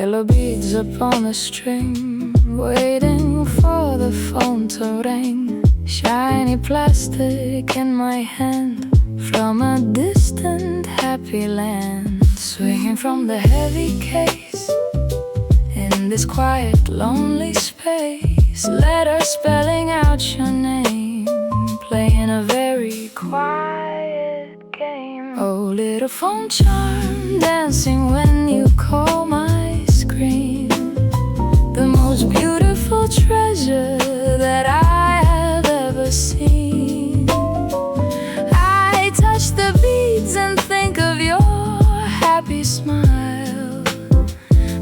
yellow beads upon a string, waiting for the phone to ring. Shiny plastic in my hand, from a distant happy land. Swinging from the heavy case, in this quiet lonely space. Letters spelling out your name, playing a very quiet game. Oh, little phone charm, dancing when you call my screen. The most beautiful treasure that I have ever seen. I touch the beads and think of your happy smile,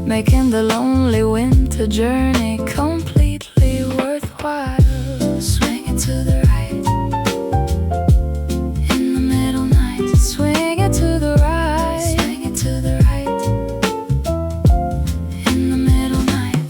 making the lonely winter journey completely worthwhile. Swing it to the right, in the middle night. Swing it to the right, swing it to the right, in the middle night.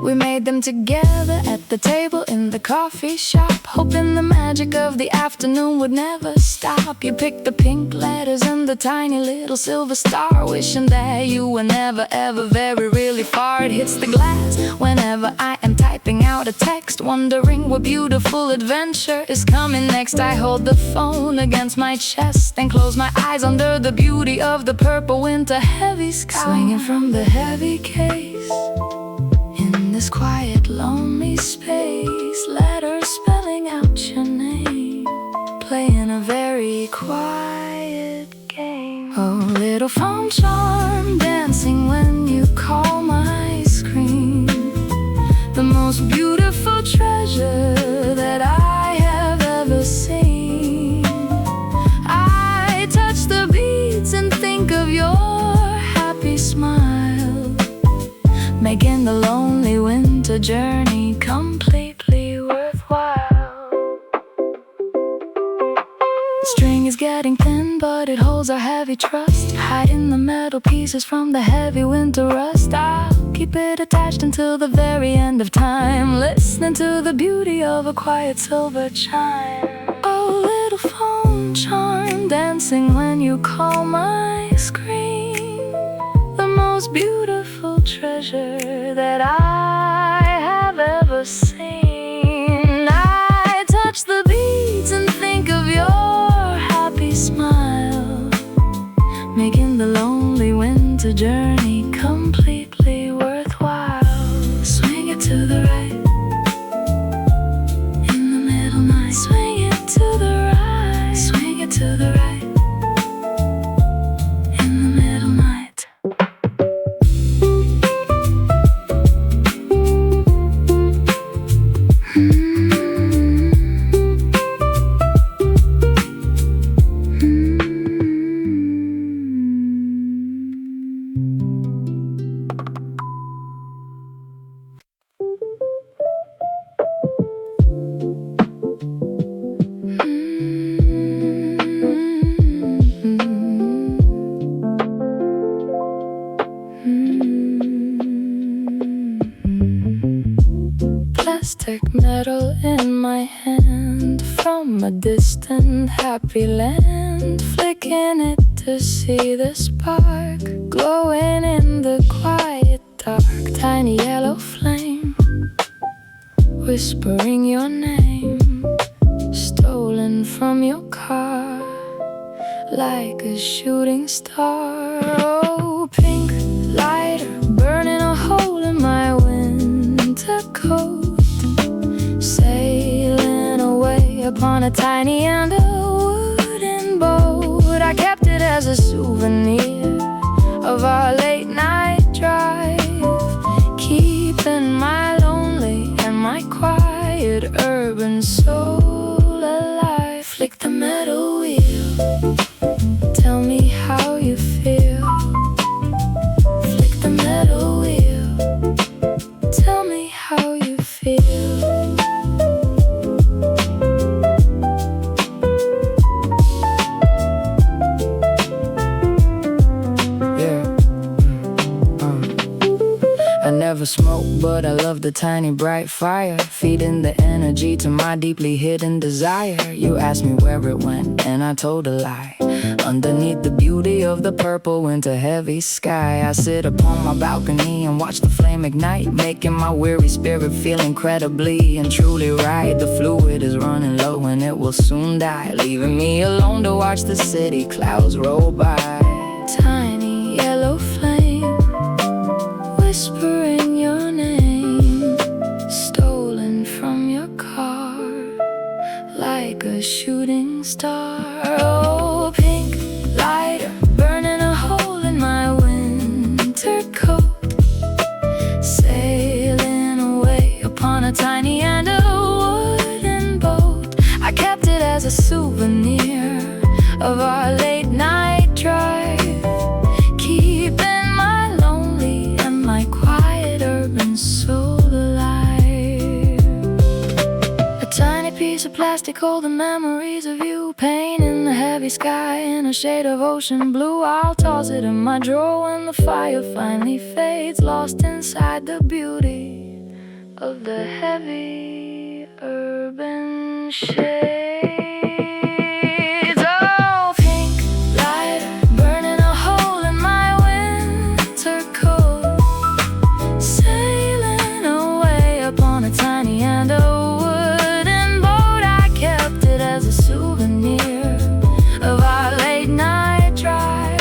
We made them together at the table in the coffee shop, hoping the magic of the afternoon would never stop. You picked the pink letters and the tiny little silver star, wishing that you were never ever very really far. It hits the glass whenever I am typing out a text, wondering what beautiful adventure is coming next. I hold the phone against my chest and close my eyes under the beauty of the purple winter heavy sky. Swinging from the heavy case, in this quiet, lonely space. Letters spelling out your name, playing a very quiet game. Oh, little phone charm, dancing when you call my screen. The most beautiful treasure that I have ever seen. I touch the beads and think of your happy smile, making the lonely winter journey completely worthwhile. The string is getting thin, but it holds our heavy trust, hiding the metal pieces from the heavy winter rust. I'll keep it attached until the very end of time, listening to the beauty of a quiet silver chime. Oh, little phone charm, dancing when you call my screen. The most beautiful treasure that I have ever seen. I touch the beads and think of your happy smile, making the lonely winter journey completely worthwhile. Swing it to the right, in the middle night. Swing it to the right, swing it to the right, in the middle night. Plastic metal in my hand, from a distant happy land. Flicking it to see the spark, glowing in the quiet dark. Tiny yellow flame, whispering your name, stolen from your car like a shooting star. Oh, pink lighter, burning a hole in my winter coat, sailing away upon a tiny and a wooden boat. I kept it as a souvenir of our late night drive, keeping my lonely and my quiet urban soul alive. Flick the metal wheel, tell me how you feel. Flick the metal wheel, tell me how you feel. I never smoke, but I love the tiny bright fire, feeding the energy to my deeply hidden desire. You asked me where it went, and I told a lie. Underneath the beauty of the purple winter heavy sky, I sit upon my balcony and watch the flame ignite, making my weary spirit feel incredibly and truly right. The fluid is running low and it will soon die, leaving me alone to watch the city clouds roll by. Tiny yellow flame, whispering your name, stolen from your car like a shooting star. Oh, pink lighter, burning a hole in my winter coat, sailing away upon a tiny and a wooden boat. I kept it as a souvenir of our late night drive, keeping my lonely and my quiet urban soul alive. A tiny piece of plastic holding memories of you, painting the heavy sky in a shade of ocean blue. I'll toss it in my drawer when the fire finally fades, lost inside the beauty of the heavy urban shades. Oh, pink lighter, burning a hole in my winter coat, sailing away upon a tiny and a wooden boat. I kept it as a souvenir of our late night drive,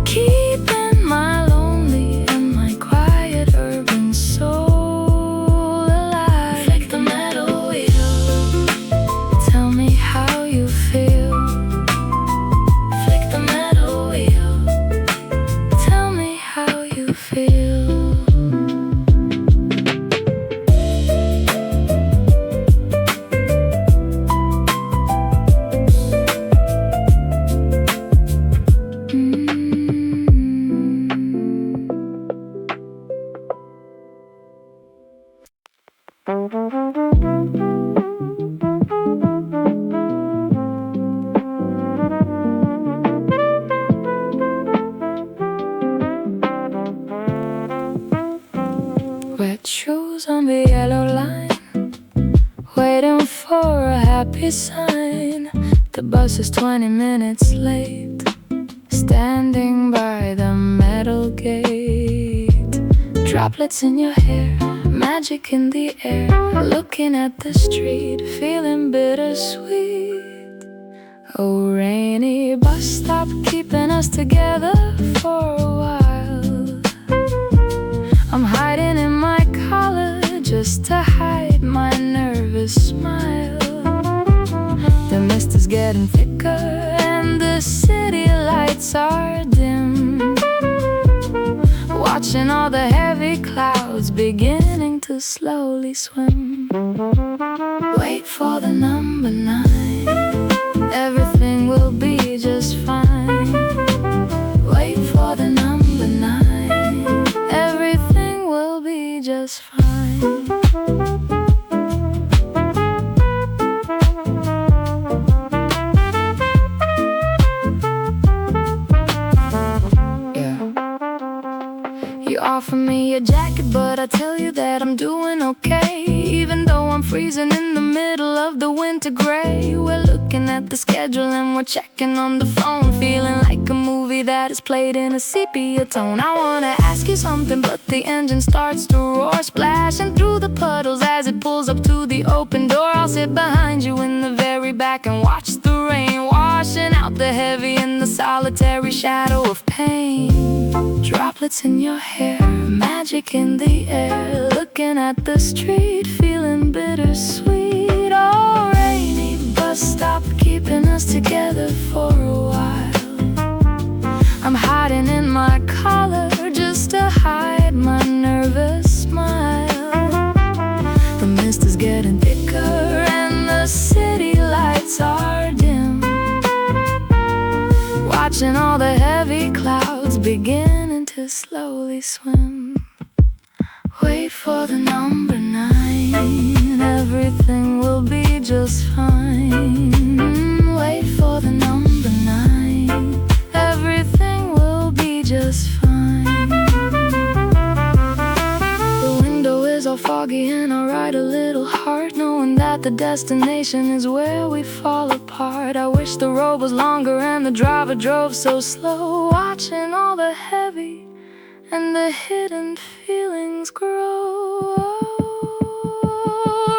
keeping my lonely and my quiet urban soul alive. Flick the metal wheel, tell me how you feel. Flick the metal wheel, tell me how you feel. Red shoes on the yellow line, waiting for a happy sign. The bus is 20 minutes late, standing by the metal gate. Droplets in your hair, magic in the air, looking at the street, feeling bittersweet. Oh, rainy bus stop, keeping us together for a while. I'm hiding in my collar just to hide my nervous smile. The mist is getting thicker and the city lights are dim, watching all the heavy clouds beginning to slowly swim. Wait for the number 9, everything will be just fine. Wait for the number 9, everything will be just fine. You offer me a jacket, but I tell you that I'm doing okay, even though I'm freezing in the middle of the winter gray. We're looking at the schedule and we're checking on the phone, feeling like a movie that is played in a sepia tone. I wanna ask you something, but the engine starts to roar, splashing through the puddles as it pulls up to the open door. I'll sit behind you in the very back and watch the rain washing out the heavy in the solitary shadow of pain. Droplets in your hair, magic in the air, looking at the street, feeling bittersweet. Oh, rainy bus stop, keeping us together for a while. I'm hiding in my collar just to hide my nervous smile. The mist is getting thicker and the city lights are dim, watching all the heavy clouds beginning to slowly swim. Wait for the number 9, everything will be just fine. Wait for the number 9, everything will be just fine. are foggy and I ride a little hard, knowing that the destination is where we fall apart. I wish the road was longer and the driver drove so slow, watching all the heavy and the hidden feelings grow.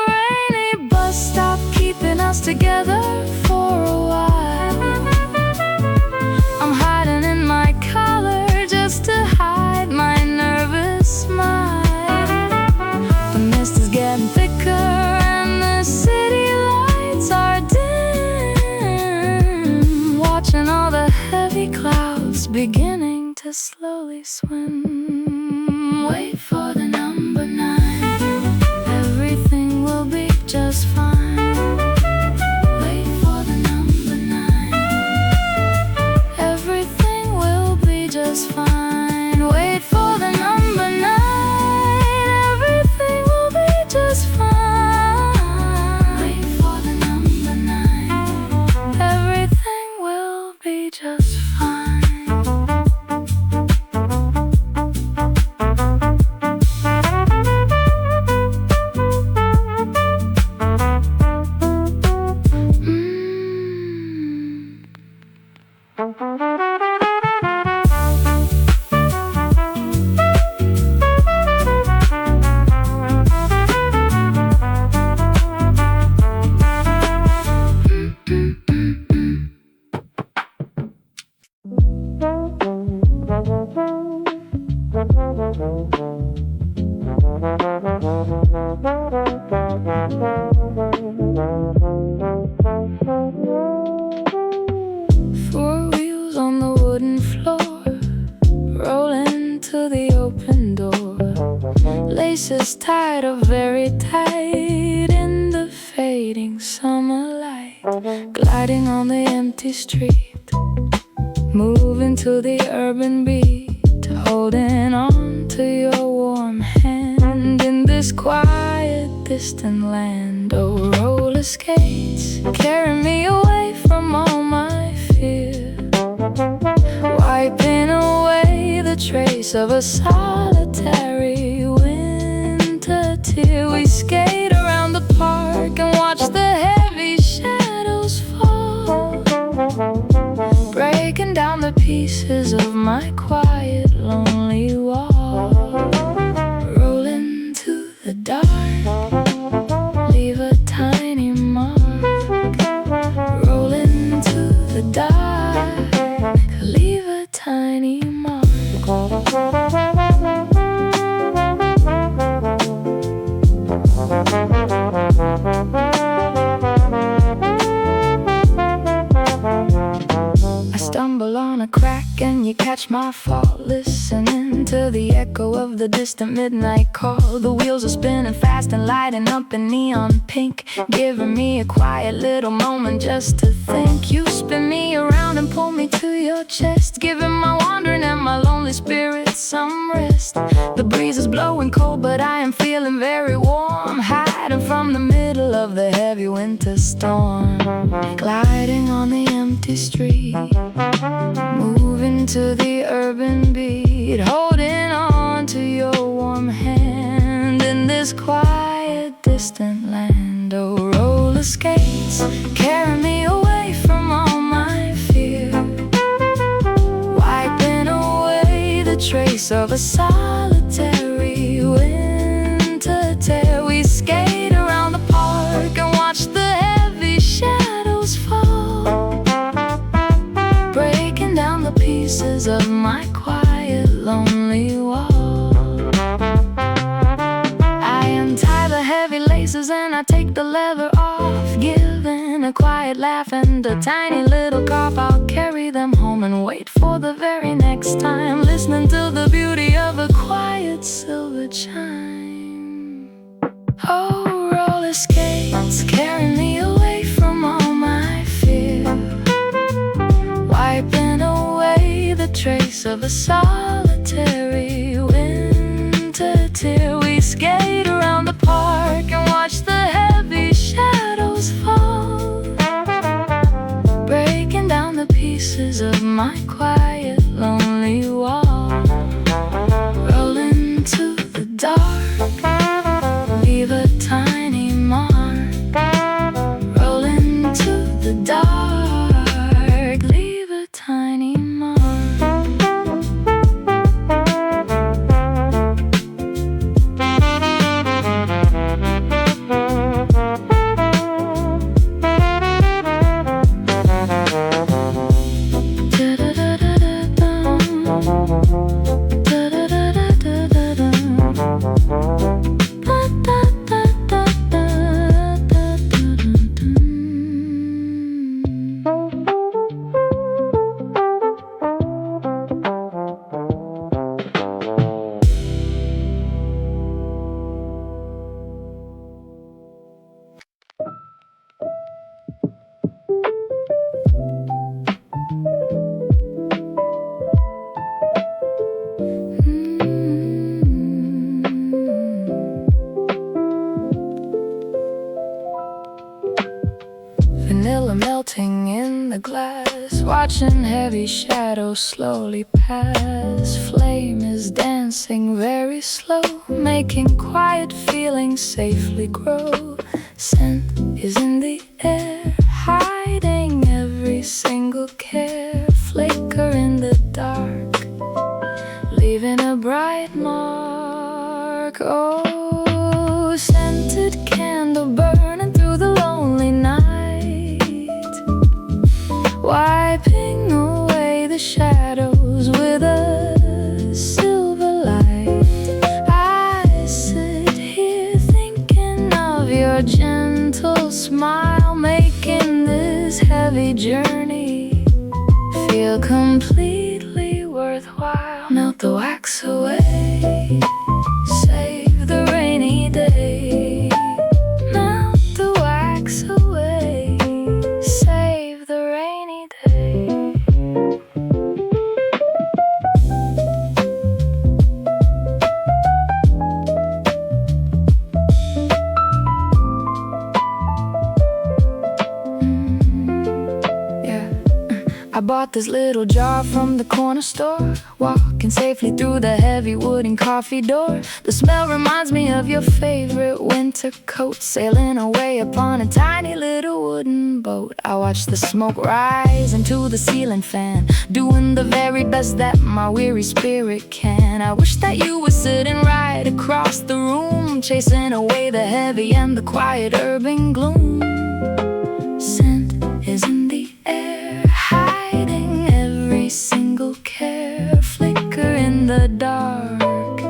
Rainy bus stop keeping us together for a while. I'm hiding in my collar just to hide my nervous smile. The mist is getting thicker and the city lights are dim, watching all the heavy clouds beginning to slowly swim. Wait for the number 9. Everything will be just fine. Wait for the number 9. Everything will be just fine. Wait for the number 9. Everything will be just fine. Wait for the number 9. Everything will be just fine. Four wheels on the wooden floor, rolling to the open door. Laces tied up very tight in the fading summer light. Gliding on the empty street, moving to the urban beat, holding on to your warm hand in this quiet, distant land. Oh, roller skates, carry me away from all my fear, wiping away the trace of a solitary winter tear. We skate around the park and watch the heavy shadows fall, breaking down the pieces of my quiet, lonely wall. Rolling to the dark, leave a tiny mark. Rolling to the dark, leave a tiny mark. I stumble on a crack and you catch my fall, listening to the echo of the distant midnight call. The wheels are spinning fast and lighting up in neon pink, giving me a quiet little moment just to think. You spin me around and pull me to your chest, giving my wandering and my lonely spirit some rest. The breeze is blowing cold, but I am feeling very warm, hiding from the middle of the heavy winter storm. Gliding on the empty street, moving to the urban beat, holding on to your warm hand in this quiet, distant land. Oh, roller skates, carry me away from all my fear, wiping away the trace of a solitary winter tear. We skate around the park and watch the heavy shadows fall, breaking down the pieces of my quiet, lonely wall. I untie the heavy laces and I take the leather off, giving a quiet laugh and a tiny little cough. I'll carry them home and wait for the very next time, listening to the beauty of a quiet silver chime. Oh, roller skates, carry me away from all my fear, wiping away the trace of a solitary winter tear. We skate around the park and watch the heavy shadows fall, breaking down the pieces of my quiet, lonely wall. Rolling to the dark, watching heavy shadows slowly pass. Flame is dancing very slow, making quiet feelings safely grow. Scent is in the air, hiding every single care. Flicker in the dark, leaving a bright mark. Oh, scented candle burning through the lonely night, wiping away the shadows with a silver light. I sit here thinking of your gentle smile, making this heavy journey feel completely worthwhile. Melt the wax away, save the rainy day. Melt the wax away, save the rainy day. I bought this little jar from the corner store, walking safely through the heavy wooden coffee door. The smell reminds me of your favorite winter coat, sailing away upon a tiny little wooden boat. I watch the smoke rise into the ceiling fan, doing the very best that my weary spirit can. I wish that you were sitting right across the room, chasing away the heavy and the quiet urban gloom. Scent is in the air, hiding every single care. Flicker in the dark,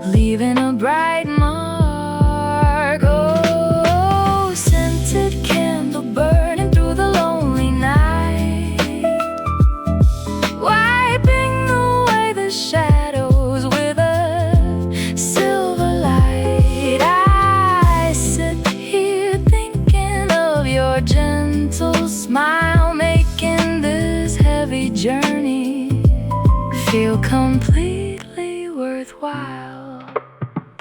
leaving a bright mark. Oh, scented candle burning through the lonely night, wiping away the shadows with a silver light. I sit here thinking of your gentle smile, making this heavy journey feel completely worthwhile.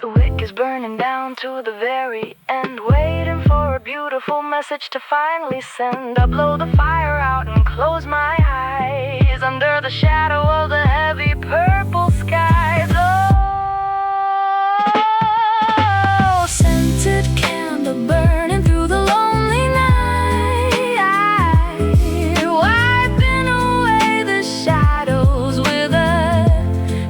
The wick is burning down to the very end, waiting for a beautiful message to finally send. I blow the fire out and close my eyes under the shadow of the heavy purple skies. Oh, scented candle burning through the lonely night, wiping away the shadows with a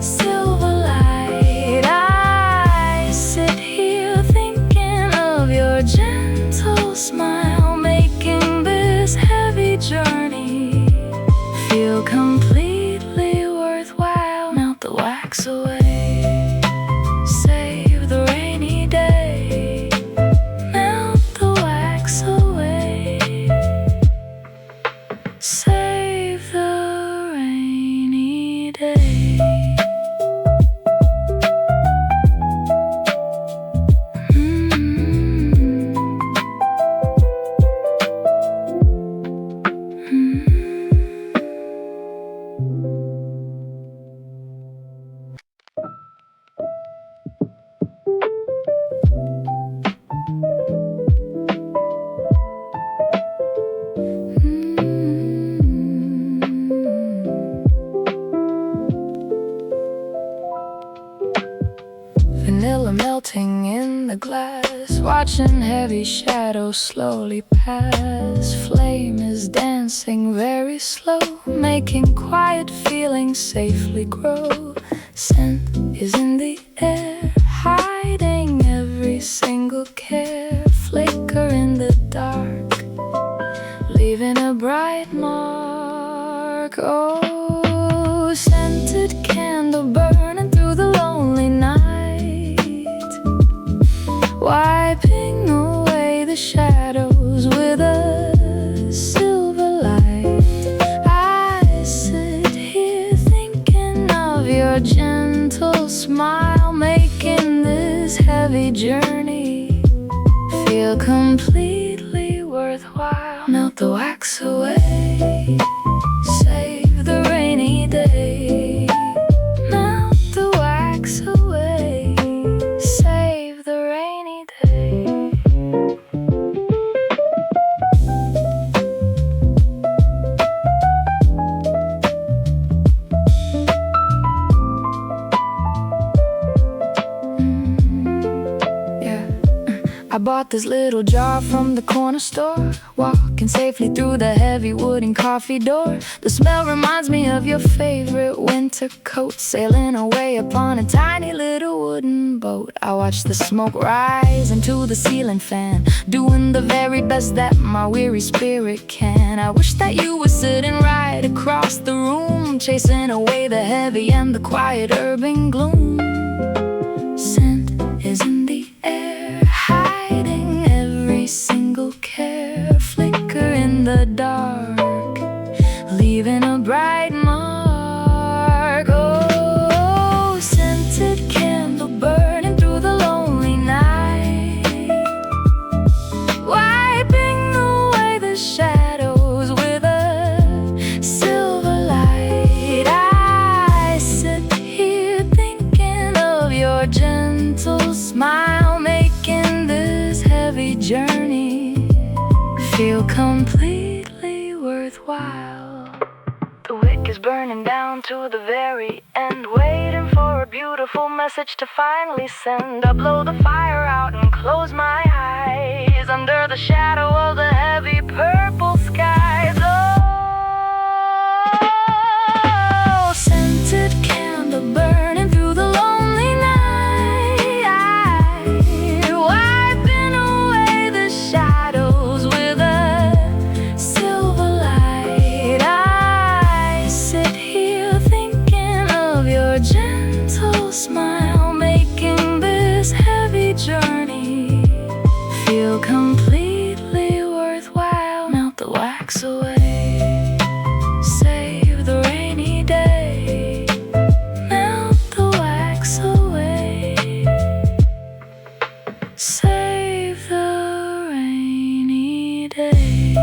silver light. I sit here thinking of your gentle smile, making this heavy journey feel completely worthwhile. Melt the wax away, save the rainy day. Melt the wax away, save the rainy day. Vanilla melting in the glass, watching heavy shadows slowly pass. Flame is dancing very slow, making quiet feelings safely grow. Scent is in the air, hiding every single care. Flicker in the dark, leaving a bright mark. Oh, scented candle burning through the lonely night, wiping away the shadows with a silver light. I sit here thinking of your gentle smile, making this heavy journey feel completely worthwhile. Melt the wax away, save the rainy day. Melt the wax away, save the rainy day. bought this little jar from the corner store, walking safely through the heavy wooden coffee door. The smell reminds me of your favorite winter coat, sailing away upon a tiny little wooden boat. I watch the smoke rise into the ceiling fan, doing the very best that my weary spirit can. I wish that you were sitting right across the room, chasing away the heavy and the quiet urban gloom. Scent is in the air, hiding every single care, flicker in the dark, leaving a bright mark. Oh, scented candle burning through the lonely night, wiping away the shadows with a silver light. I sit here thinking of your gentle smile, making this heavy journey feel completely worthwhile. The wick is burning down to the very end, waiting for a beautiful message to finally send. I blow the fire out and close my eyes under the shadow of the heavy purple skies. Oh, scented candle burning through the lonely night, wiping away the shadows with a silver light. I sit here thinking of your gentle smile, making this heavy journey feel completely worthwhile. Melt the wax away, save the rainy day. Melt the wax away, save the rainy day.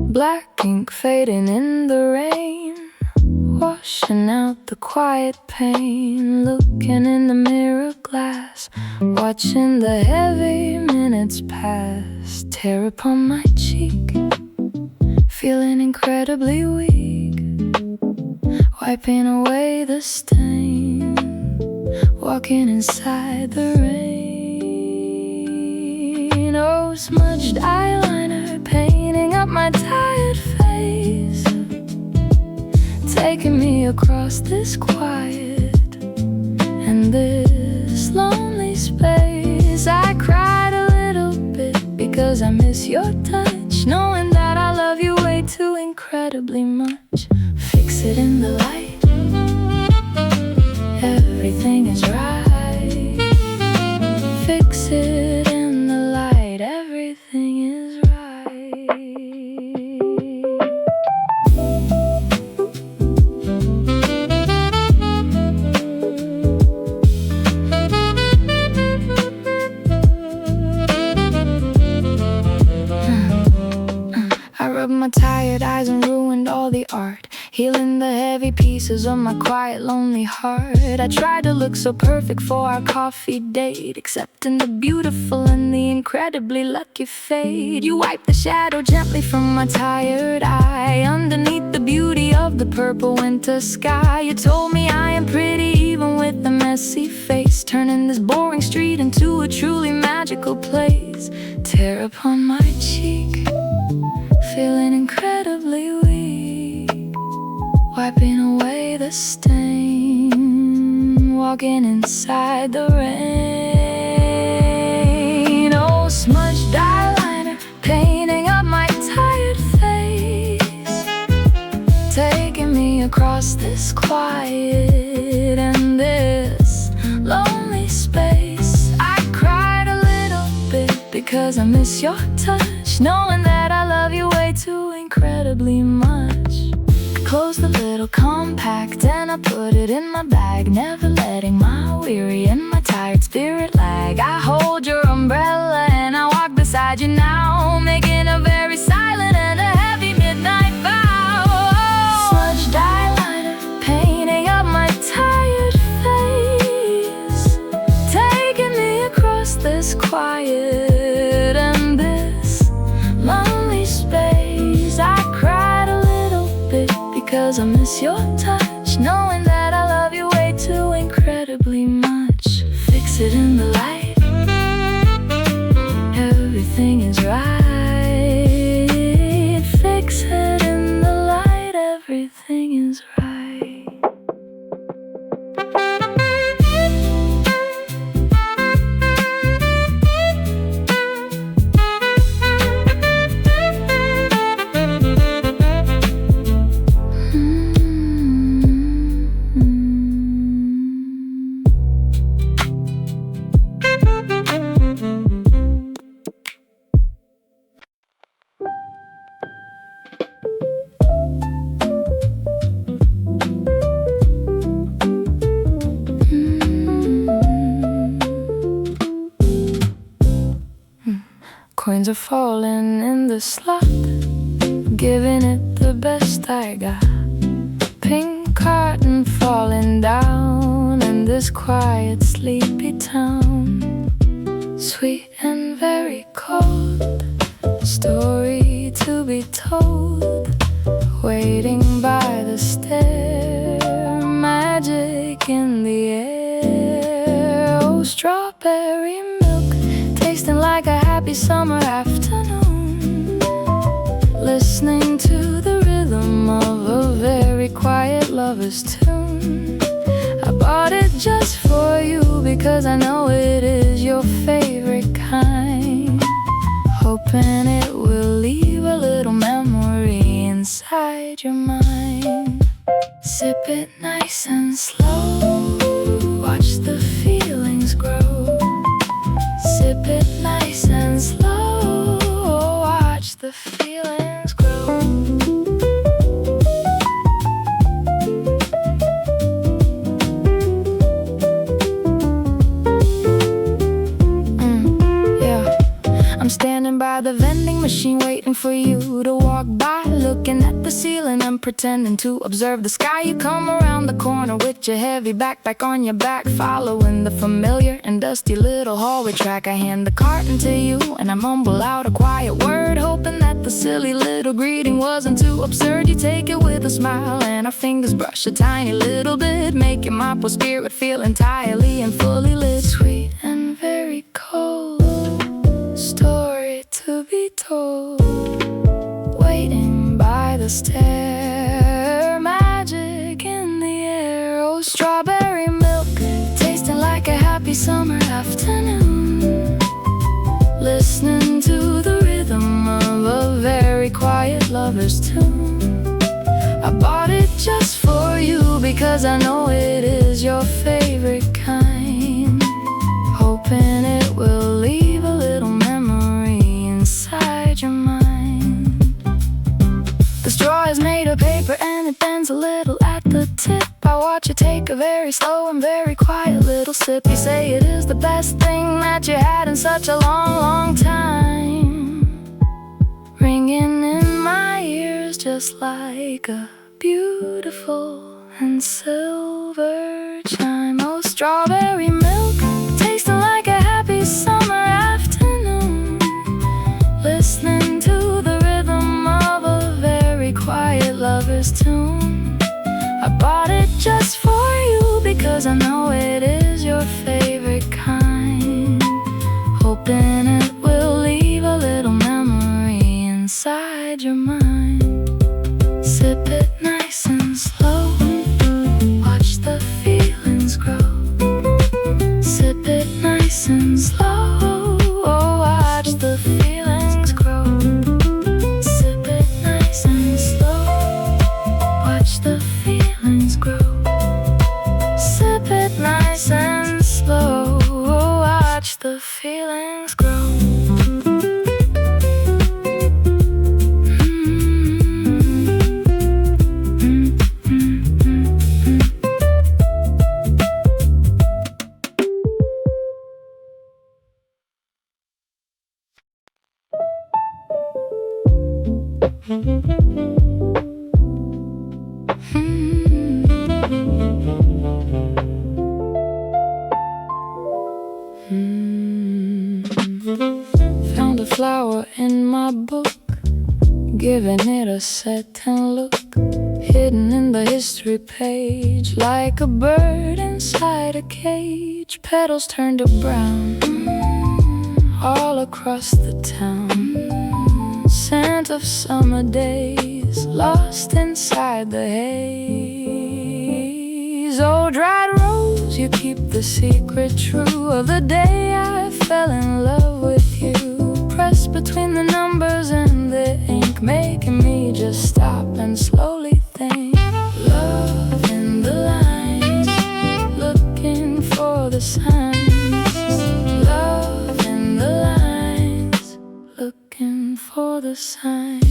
Black ink fading in the rain, washing out the quiet pain. Looking in the mirror glass, watching the heavy minutes pass. Tear upon my cheek, feeling incredibly weak, wiping away the stain, walking inside the rain. Oh, smudged eyeliner painting up my tired face, taking me across this quiet and this lonely space. I cried a little bit because I miss your touch, knowing that I love you way too incredibly much. Fix it in the light, everything is right. Fix it in the light, everything is right. I rubbed my tired eyes and ruined all the art, healing the heavy pieces of my quiet, lonely heart. I tried to look so perfect for our coffee date, accepting the beautiful and the incredibly lucky fate. You wiped the shadow gently from my tired eye, underneath the beauty of the purple winter sky. You told me I am pretty even with a messy face, turning this boring street into a truly magical place. Tear upon my cheek, feeling incredibly weak, wiping away the stain, walking inside the rain. Oh, smudged eyeliner painting up my tired face, taking me across this quiet and this lonely space. I cried a little bit because I miss your touch, knowing that I love you way too incredibly much. Close the little compact and I put it in my bag, never letting my weary and my tired spirit lag. I hold your umbrella this quiet and this lonely space. I cried a little bit because I miss your touch, knowing that I love you way too incredibly much. Fix it in the light, everything is right. Fix it in the light, everything is right. Coins are falling in the slot, giving it the best I got. Pink curtain falling down in this quiet, sleepy town. Sweet and very cold, story to be told. Waiting by the stair, magic in the air. Oh, strawberry milk, tasting like a happy summer afternoon. Listening to the rhythm of a very quiet lover's tune. I bought it just for you because I know it is your favorite kind. Hoping it will leave a little memory inside your mind. Sip it nice and slow, watch the feelings grow. Sip it nice and slow, watch the feelings grow. I'm standing by the vending machine waiting for you to walk by, looking at the ceiling and pretending to observe the sky. You come around the corner with your heavy backpack on your back, following the familiar and dusty little hallway track. I hand the carton to you and I mumble out a quiet word, hoping that the silly little greeting wasn't too absurd. You take it with a smile and our fingers brush a tiny little bit, making my poor spirit feel entirely and fully lit. Sweet and very cold, story to be told. Waiting by the stair, magic in the air. Oh, strawberry milk, tasting like a happy summer afternoon. Listening to the rhythm of a very quiet lover's tune. I bought it just for you because I know it is your favorite kind. Hoping it will leave a little memory inside your mind. The straw is made of paper and it bends a little at the tip. I watch you take a very slow and very quiet little sip. You say it is the best thing that you had in such a long, long time, ringing in my ears just like a beautiful and silver chime. Oh, strawberry milk, tasting like a happy summer afternoon. Listening to the rhythm of a very quiet lover's tune. I bought it just for you because I know it is your favorite kind. Hoping it will leave a little memory inside your mind. Sip it nice and slow, watch the feelings grow. Sip it nice and slow, watch the feelings grow. Sip it nice and slow, watch the feelings grow. Sip it nice and slow, watch the feelings grow. flower in my book, giving it a certain look, hidden in the history page, like a bird inside a cage. Petals turn to brown, all across the town. Scent of summer days, lost inside the haze. Oh, dried rose, you keep the secret true of the day I fell in love with you. Pressed between the numbers and the ink, making me just stop and slowly think. Love in the lines, looking for the signs. Love in the lines, looking for the signs.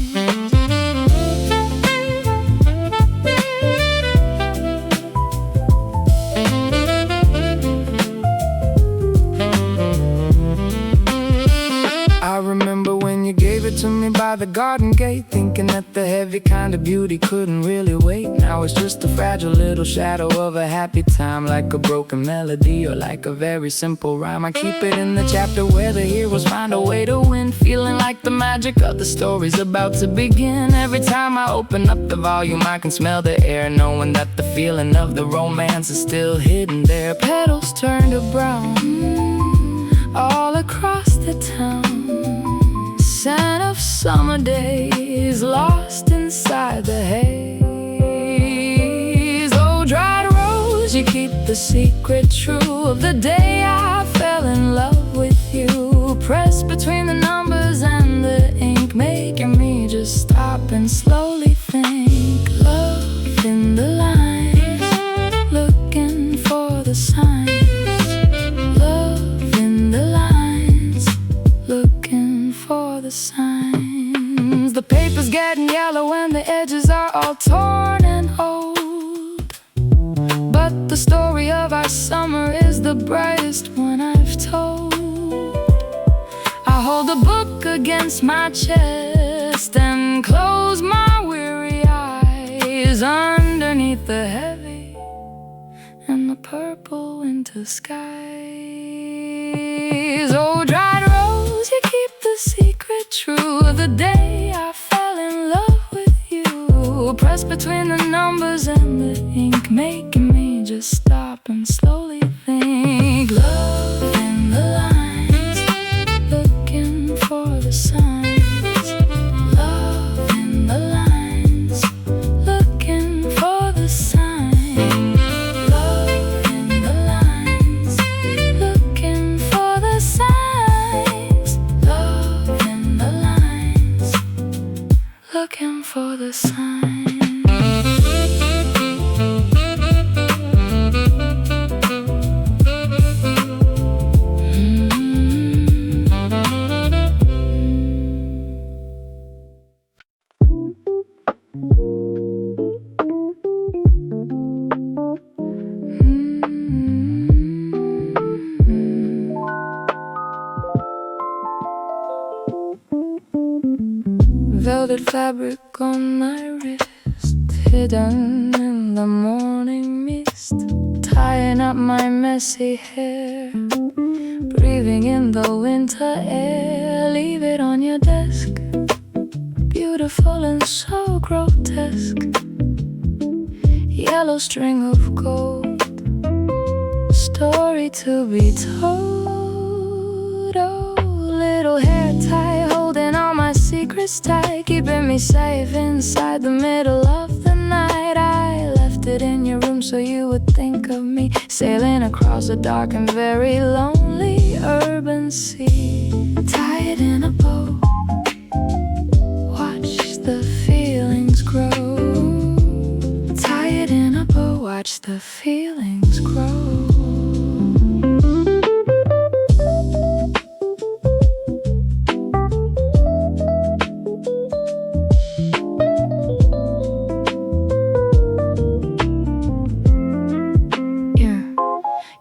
I remember when you gave it to me by the garden gate, thinking that the heavy kind of beauty couldn't really wait. Now it's just a fragile little shadow of a happy time, like a broken melody or like a very simple rhyme. I keep it in the chapter where the heroes find a way to win, feeling like the magic of the story's about to begin. Every time I open up the volume, I can smell the air, knowing that the feeling of the romance is still hidden there. Petals turn to brown, all across the town. Scent of summer days, lost inside the haze. Oh, dried rose, you keep the secret true of the day I fell in love with you. Pressed between the numbers and the ink, making me just stop and slowly think. Love in the lines, looking for the signs. The signs. The paper's getting yellow and the edges are all torn and old, but the story of our summer is the brightest one I've told. I hold the book against my chest and close my weary eyes underneath the heavy and the purple winter skies. Oh, dried rose, you keep the secret true of the day I fell in love with you. Pressed between the numbers and the ink, making me just stop and slowly think. Love in the lines, looking for the signs. Love in the lines, looking for the signs. Love in the lines, looking for the signs. Love in the lines, looking for the signs. Velvet fabric on my wrist, hidden in the morning mist, tying up my messy hair, breathing in the winter air. Leave it on your desk, beautiful and so grotesque. Yellow string of gold, story to be told. Oh, little hair tie, holding all my secrets tight, keeping me safe inside the middle of the night. I left it in your room so you would think of me, sailing across a dark and very lonely urban sea. Tie it in a bow, watch the feelings grow. Tie it in a bow, watch the feelings grow.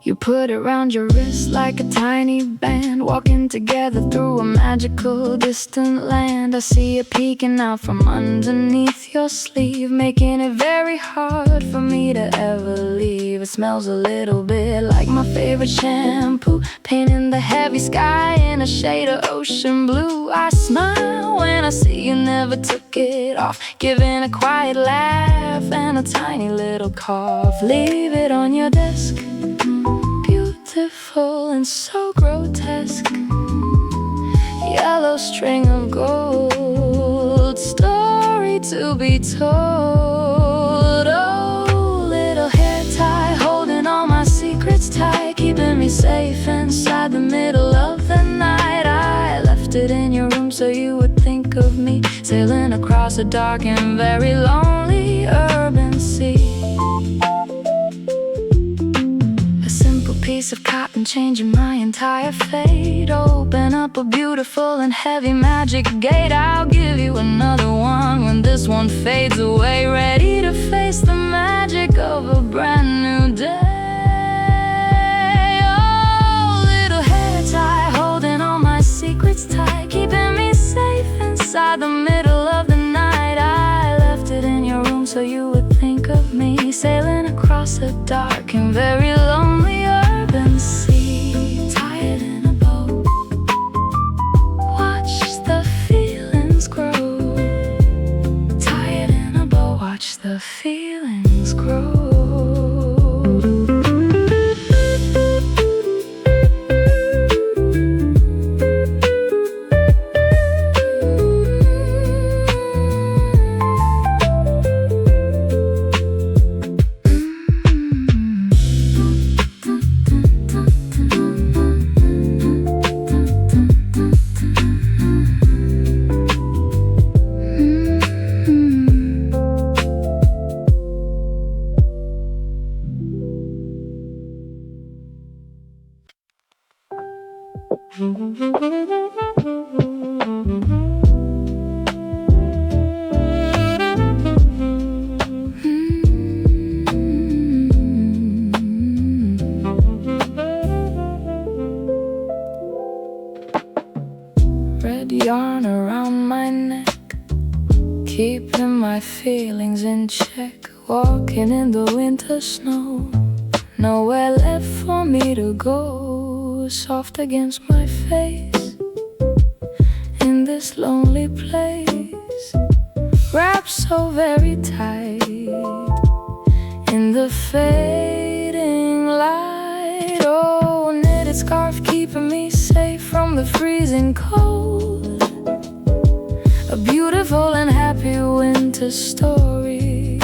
You put it around your wrist like a tiny band, walking together through a magical distant land. I see you peeking out from underneath your sleeve, making it very hard for me to ever leave. It smells a little bit like my favorite shampoo, painting the heavy sky in a shade of ocean blue. I smile when I see you never took it off, giving a quiet laugh and a tiny little cough. Leave it on your desk, beautiful and so grotesque. Yellow string of gold, story to be told. Oh, little hair tie, holding all my secrets tight, keeping me safe inside the middle of the night. I left it in your room so you would think of me, sailing across a dark and very lonely urban sea. Piece of cotton changing my entire fate. Open up a beautiful and heavy magic gate. I'll give you another one when this one fades away, ready to face the magic of a brand new day. Oh, little hair tie, holding all my secrets tight, keeping me safe inside the middle of the night. I left it in your room so you would think of me, sailing across a dark and very lonely urban sea. Tired in a boat, watch the feelings grow. Tired in a boat, watch the feelings grow. Red yarn around my neck, keeping my feelings in check. Walking in the winter snow, nowhere left for me to go. Soft against my face, in this lonely place, wrapped so very tight in the fading light. Oh, knitted scarf keeping me safe from the freezing cold. A beautiful and happy winter story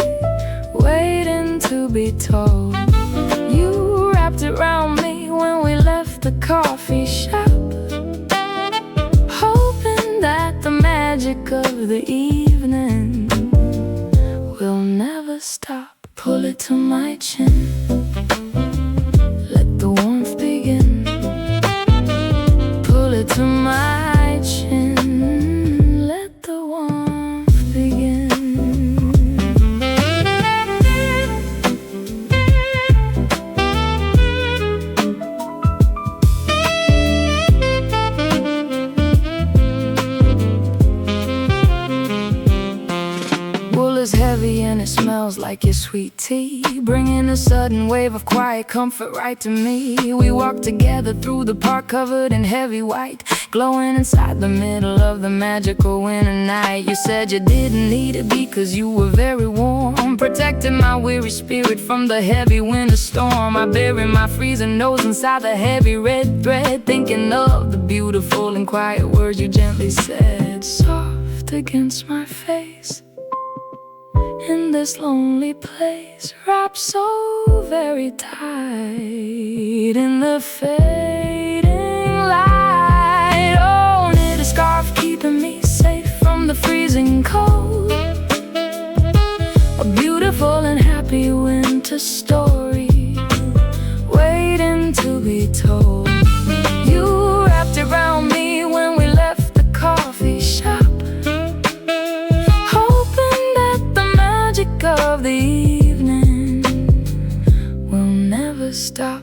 waiting to be told. You wrapped it around me when we left the coffee shop, hoping that the magic of the evening will never stop. Pull it to my chin, let the warmth begin. Pull it to my chin, let the warmth begin. Wool is heavy and it smells like your sweet tea, bringing a sudden wave of quiet comfort right to me. We walked together through the park covered in heavy white, glowing inside the middle of the magical winter night. You said you didn't need it because you were very warm, protecting my weary spirit from the heavy winter storm. I buried my freezing nose inside the heavy red thread, thinking of the beautiful and quiet words you gently said. Soft against my face, in this lonely place, wrapped so very tight in the fading light. Oh, knit a scarf keeping me safe from the freezing cold. A beautiful and happy winter story waiting to be told. You wrapped it around me when we left the coffee shop, of the evening will never stop.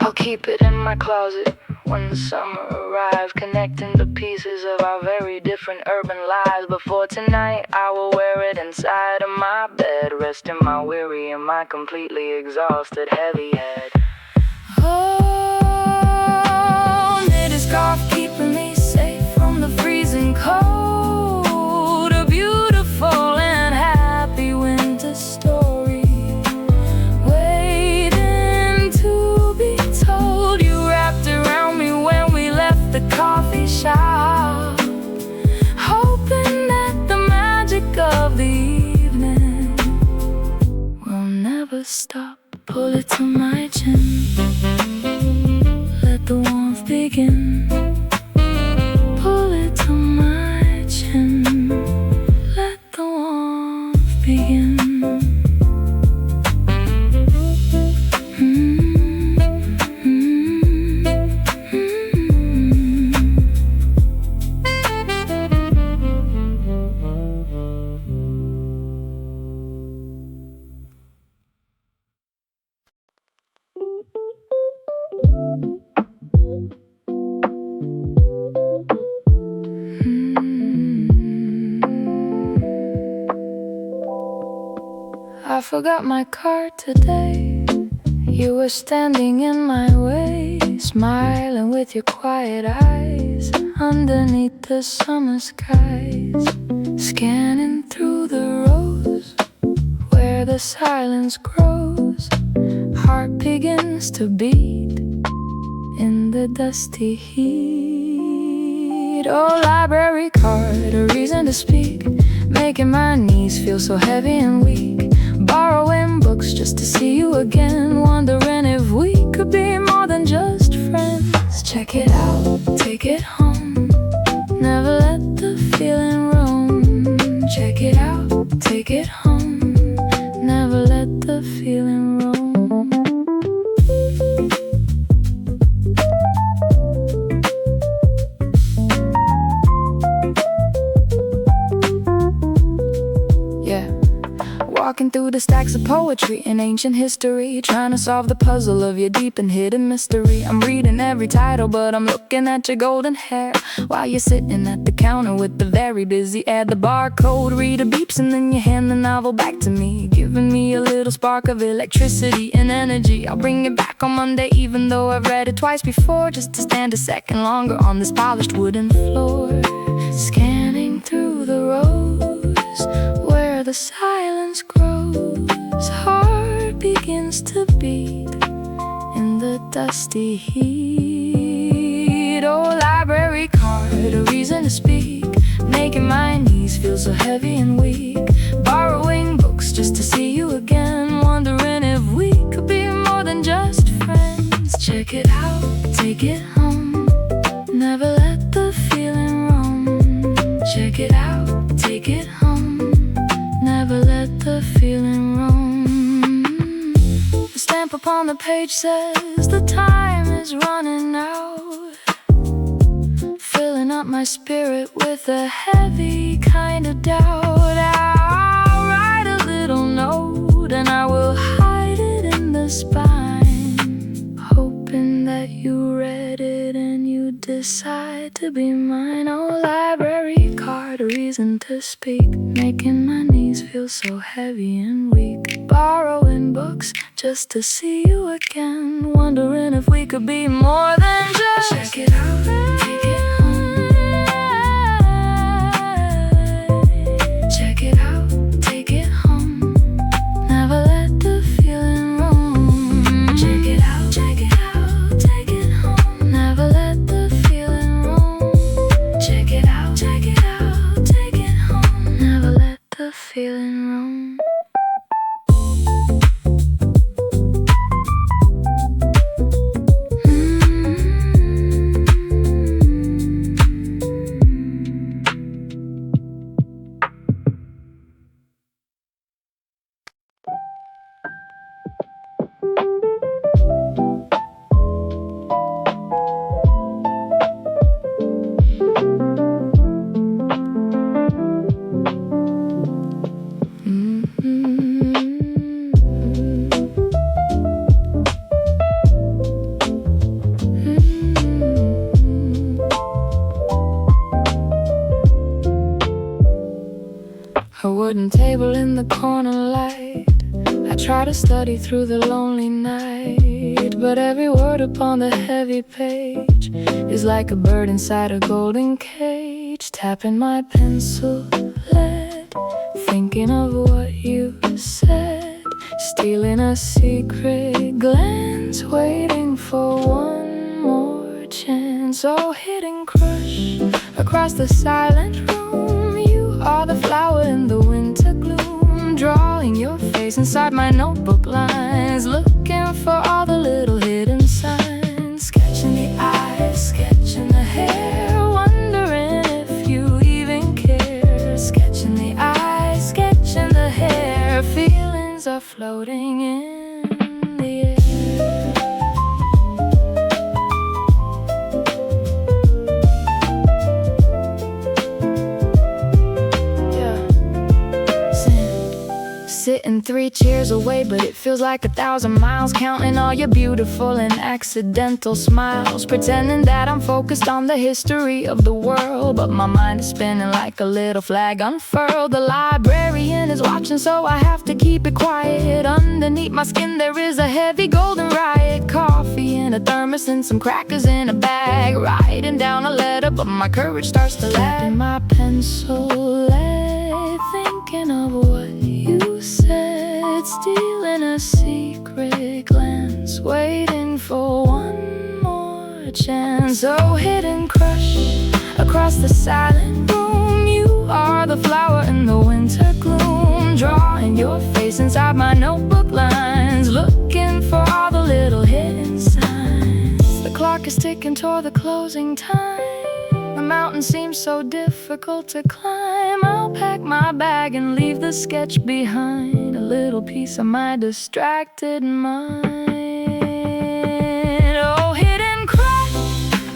I'll keep it in my closet when the summer arrives, connecting the pieces of our very different urban lives. But for tonight, I will wear it inside of my bed, resting my weary and my completely exhausted heavy head. Oh, knitted scarf keeping me safe from the freezing cold. A beautiful and happy winter story, waiting to be told. You wrapped around me when we left the coffee shop, hoping that the magic of the evening will never stop. Pull it to my chin, let the warmth begin. Pull it to my chin, let the warmth begin. I forgot my card today. You were standing in my way, smiling with your quiet eyes underneath the summer skies, scanning through the rows where the silence grows. Heart begins to beat in the dusty heat. Oh, library card, a reason to speak, making my knees feel so heavy and weak. Borrowing books just to see you again, wondering if we could be more than just friends. Check it out, take it home, never let the feeling roam. Check it out, take it home, never let the feeling roam. Walking through the stacks of poetry and ancient history, trying to solve the puzzle of your deep and hidden mystery. I'm reading every title, but I'm looking at your golden hair while you're sitting at the counter with the very busy air. The barcode reader beeps and then you hand the novel back to me, giving me a little spark of electricity and energy. I'll bring it back on Monday, even though I've read it twice before, just to stand a second longer on this polished wooden floor. Scanning through the rows where the silence grows, heart begins to beat in the dusty heat. Oh, library card, a reason to speak, making my knees feel so heavy and weak. Borrowing books just to see you again, wondering if we could be more than just friends. Check it out, take it home, never let the feeling roam. Check it out, take it home, never let the feeling roam. The stamp upon the page says the time is running out, filling up my spirit with a heavy kind of doubt. I'll write a little note and I will hide it in the spine, hoping that you read it and you decide to be mine. Oh, library card, a reason to speak, making my knees feel so heavy and weak. Borrowing books just to see you again, wondering if we could be more than just. Check it out, take it home. Check it out, take it home, never let the feeling roam. Check it out, take it home, never let the feeling roam. Check it out, take it home, never let the feeling roam. wooden table in the corner light. I try to study through the lonely night, but every word upon the heavy page is like a bird inside a golden cage. Tapping my pencil lead, thinking of what you said, stealing a secret glance, waiting for one more chance. Oh, hit and crush across the silent room. You are the flower in the winter gloom, drawing your face inside my notebook lines, looking for all the little hidden signs. Sketching the eyes, sketching the hair, wondering if you even care. Sketching the eyes, sketching the hair, feelings are floating in the air. Sitting 3 chairs away, but it feels like 1,000 miles, counting all your beautiful and accidental smiles, pretending that I'm focused on the history of the world, but my mind is spinning like a little flag unfurled. The librarian is watching, so I have to keep it quiet. Underneath my skin there is a heavy golden riot. Coffee in a thermos and some crackers in a bag, writing down a letter, but my courage starts to lag. In my pencil lead, thinking of what you said, stealing a secret glance, waiting for one more chance. Oh, hit and crush across the silent room. You are the flower in the winter gloom, drawing your face inside my notebook lines, looking for all the little hidden signs. The clock is ticking toward the closing time. The mountain seems so difficult to climb. I'll pack my bag and leave the sketch behind, a little piece of my distracted mind. Oh, hit and crush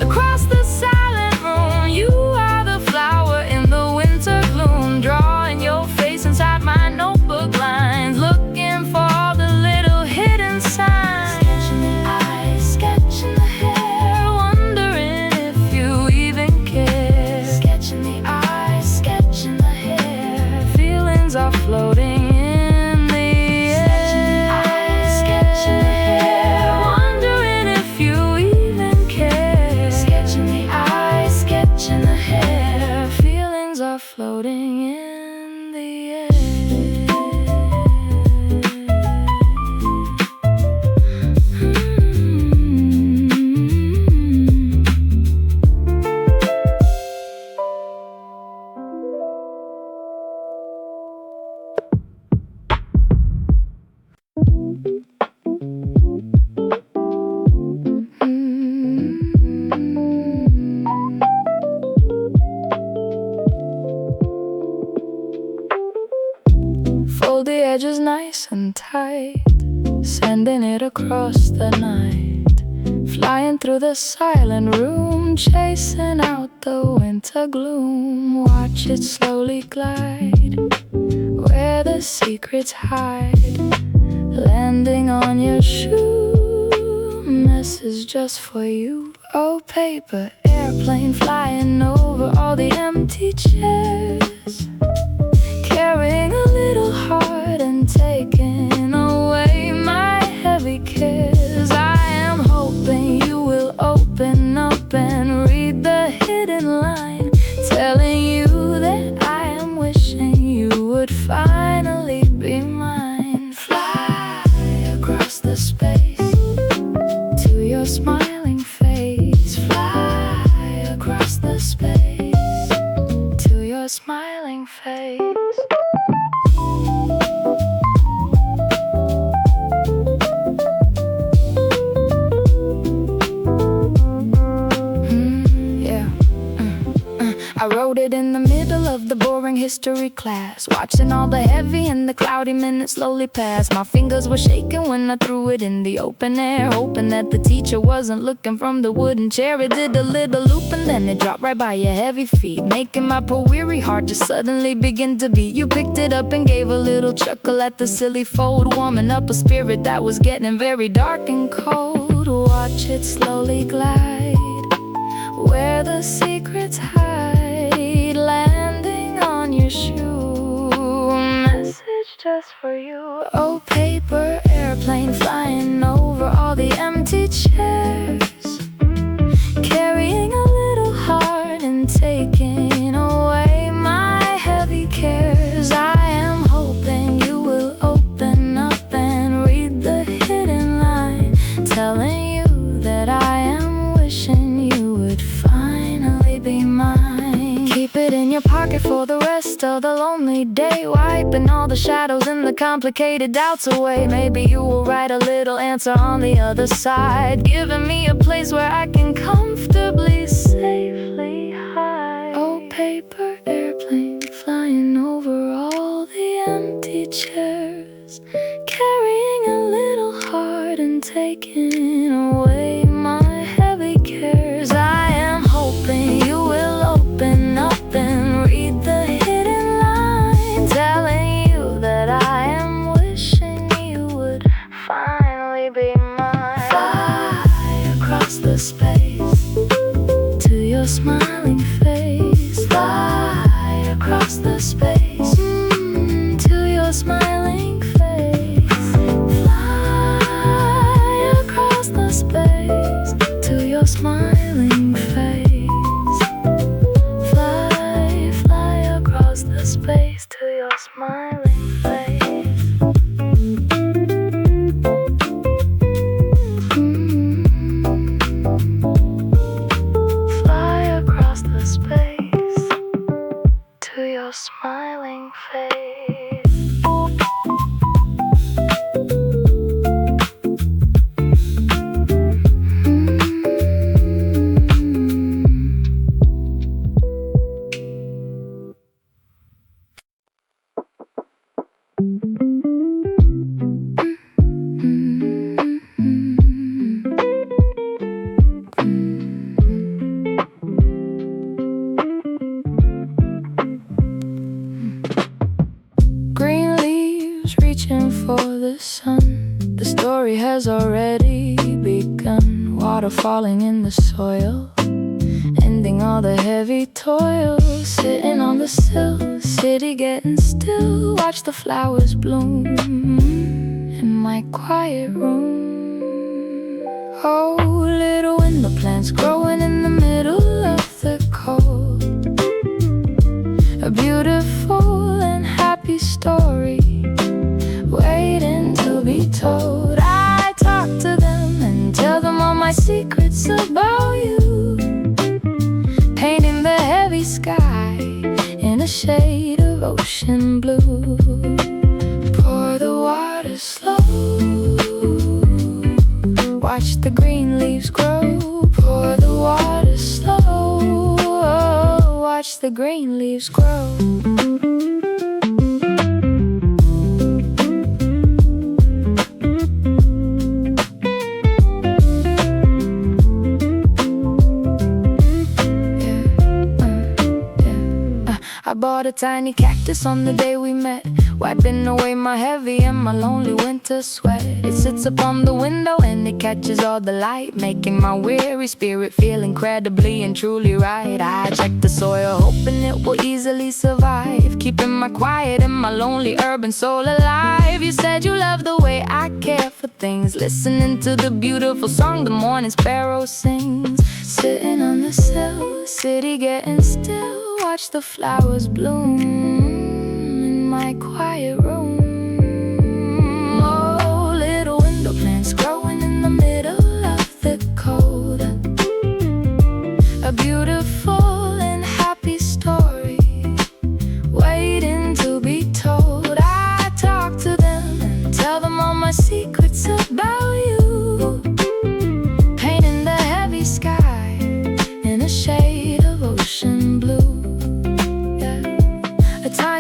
across the silent room. You are the flower in the winter gloom, drawing your face inside my notebook lines, looking for all the little hidden signs. Sketching the eyes, sketching the hair, wondering if you even care. Sketching the eyes, sketching the hair, feelings are floating in the air. Sketching the hair, wondering if you even care. Sketching the eyes, sketching the hair, feelings are floating in the air. Fold the edges nice and tight, sending it across the night, flying through the silent room, chasing out the winter gloom. Watch it slowly glide where the secrets hide, landing on your shoe. Message just for you. Oh, paper airplane flying over all the empty chairs, carrying a little heart and taking away my heavy cares. I am hoping you will open up and read the hidden line, telling you that I am wishing you would finally be mine. Fly across the space to your smiling face. Fly across the space to your smiling face. I wrote it in the middle of the boring history class, watching all the heavy and the cloudy minutes slowly pass. My fingers were shaking when I threw it in the open air, hoping that the teacher wasn't looking from the wooden chair. It did a little loop and then it dropped right by your heavy feet, making my poor weary heart just suddenly begin to beat. You picked it up and gave a little chuckle at the silly fold, warming up a spirit that was getting very dark and cold. Watch it slowly glide where the secrets hide, landing on your shoe. it in your pocket for the rest of the lonely day, wiping all the shadows and the complicated doubts away. Maybe you will write a little answer on the other side, giving me a place where I can comfortably, safely hide. Oh, paper airplane flying over all the empty chairs, carrying a little heart and taking away my heavy cares. I am hoping you will open up and read the hidden line, telling you that I am wishing you would finally be mine. Fly across the space to your smiling face. Fly across the space to your smiling face. Fly across the space to your smiling face. Fly, fly across the space to your smiling face. Fly across the space to your smiling face. Green leaves reaching for the sun. The story has already begun. Water falling in the soil, ending all the heavy toil. Sitting on the sill, city getting still. Watch the flowers bloom in my quiet room. Oh, little window plants growing in the middle of the cold. A beautiful and happy story waiting to be told. I talk to them and tell them all my secrets about you, painting the heavy sky in a shade of ocean blue. Pour the water slow, watch the green leaves grow. Pour the water slow, watch the green leaves grow. I bought a tiny cactus on the day we met, wiping away my heavy and my lonely winter sweat. It sits upon the window and it catches all the light, making my weary spirit feel incredibly and truly right. I check the soil, hoping it will easily survive, keeping my quiet and my lonely urban soul alive. You said you love the way I care for things, listening to the beautiful song the morning sparrow sings. Sitting on the sill, city getting still. Watch the flowers bloom in my quiet room. Oh, little window plants growing in the middle of the cold. A beautiful and happy story waiting to be told. I talk to them and tell them all my secrets about you, painting the heavy sky in a shade of ocean blue.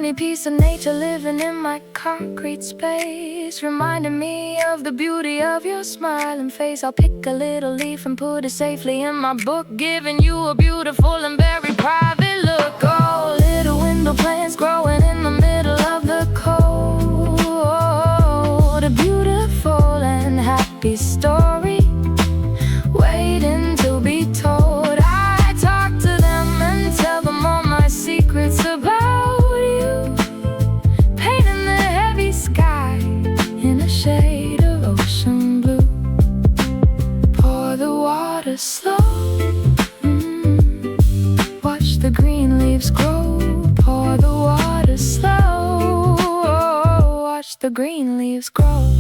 A piece of nature living in my concrete space, reminding me of the beauty of your smiling face. I'll pick a little leaf and put it safely in my book, giving you a beautiful and very private look. Oh, little window plants growing in the middle of the cold. A beautiful and happy story waiting to be told. I talk to them and tell them all my secrets about shade of ocean blue. Pour the water slow, watch the green leaves grow. Pour the water slow, watch the green leaves grow.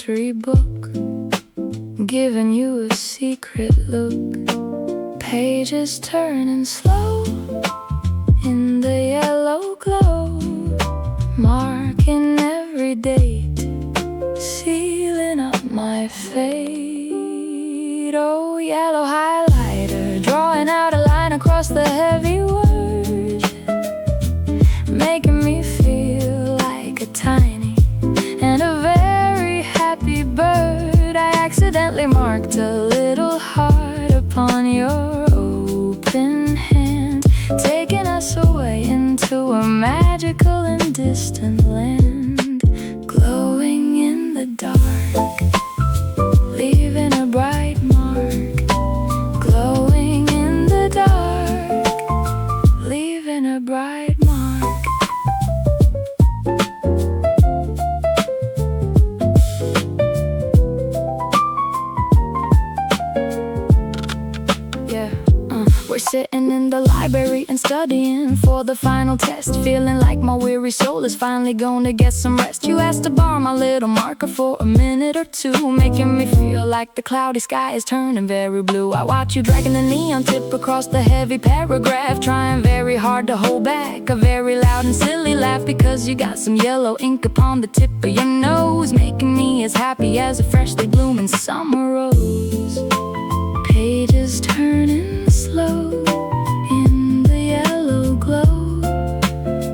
history book, giving you a secret look. Pages turning slow in the yellow glow, marking every date, sealing up my fate. Oh, yellow highlighter, drawing out a line across the heavy word, making me feel like a tiny and a very happy bird. I accidentally marked a little heart upon your open hand, taking us away into a magical and distant land, glowing in the dark, leaving a bright mark. Glowing in the dark, leaving a bright mark. We're sitting in the library and studying for the final test, feeling like my weary soul is finally gonna get some rest. You asked to borrow my little marker for a minute or two, making me feel like the cloudy sky is turning very blue. I watch you dragging the neon tip across the heavy paragraph, trying very hard to hold back a very loud and silly laugh, because you got some yellow ink upon the tip of your nose, making me as happy as a freshly blooming summer rose. Pages turning slow in the yellow glow,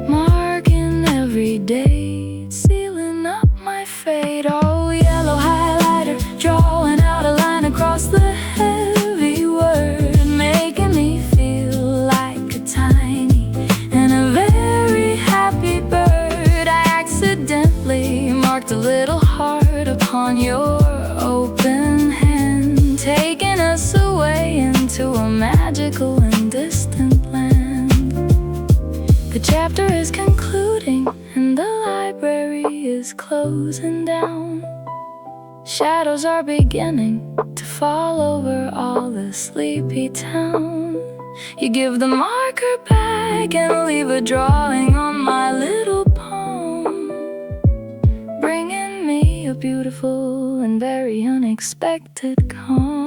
marking every date, sealing up my fate. Oh, yellow highlighter, drawing out a line across the heavy word, making me feel like a tiny and a very happy bird. I accidentally marked a little heart upon your open hand, taking us away into a magical and distant land. The chapter is concluding and the library is closing down. Shadows are beginning to fall over all the sleepy town. You give the marker back and leave a drawing on my little palm, bringing me a beautiful and very unexpected calm.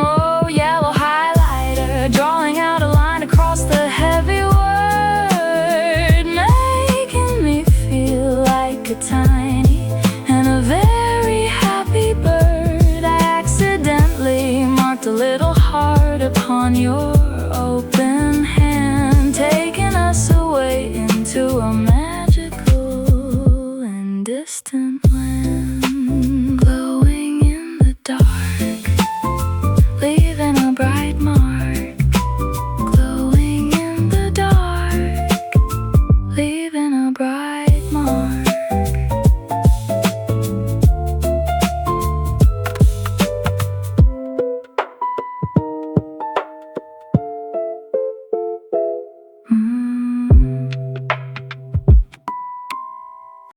Oh, yellow